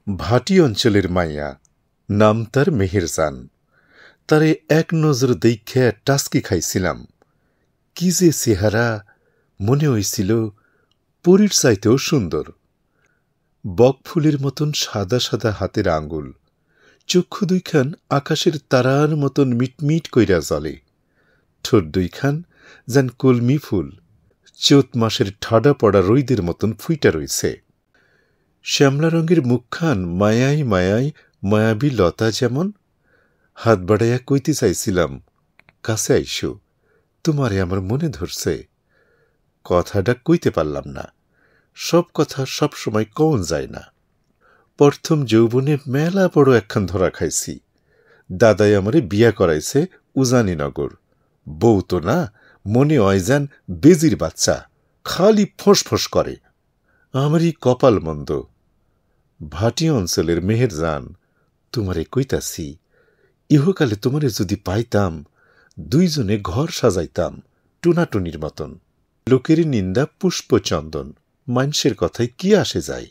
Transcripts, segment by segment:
ভাটি অঞ্চলের মাইয়া, নাম তার মেহেরজান। তারে এক নজর দেইখ্যা টাস্কি খাইছিলাম। কি যে চেহারা, মনে হইছিল পরীর চাইতেও সুন্দর। বকফুলের মতন সাদা সাদা হাতের আঙ্গুল, চক্ষু দুইখান আকাশের তারার মতন মিটমিট কইরা জ্বলে। ঠোঁট দুইখান যেন কলমি ফুল, চৈত মাসের ঠাডা পড়া রইদের মতন ফুইটা রইছে। শ্যামলা রঙের মুখখান মায়াই মায়াই মায়াবী লতা যেমন। হাত বাড়াইয়া কইতে চাইছিলাম, কাছে আইসো, তোমারে আমার মনে ধরছে। কথাটা কইতে পারলাম না, সব কথা সব সময় কওন যায় না। প্রথম যৌবনে মেলা বড় একখান ধরা খাইছি। দাদাই আমারে বিয়া করাইছে উজানিনগর। বউ তো না, মনে হয় যেন বেজির বাচ্চা, খালি ফোঁস করে। আমারই কপাল মন্দ। ভাটি অঞ্চলের মেহেরজান, তোমারে কইতাছি, ইহকালে তোমারে যদি পাইতাম, দুইজনে ঘর সাজাইতাম টুনাটুনির মতন। লোকের নিন্দা পুষ্পচন্দন, মানুষের কথায় কি আসে যায়।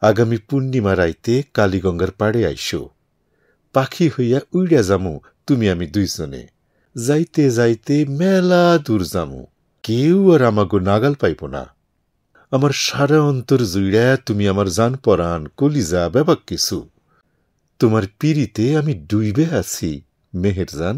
আগামী পূর্ণিমা রাইতে কালীগঙ্গার পাড়ে আইসো। পাখি হইয়া উইড়া যামু তুমি আমি দুইজনে। যাইতে যাইতে মেলা দূর যামু, কেউ আর আমাগো নাগাল পাইব না। আমার সারা অন্তর জুইড়া তুমি আমার জান পরাণ কলিজা ব্যাপাক কিছু। তোমার পিড়িতে আমি ডুইবে আছি মেহেরজান।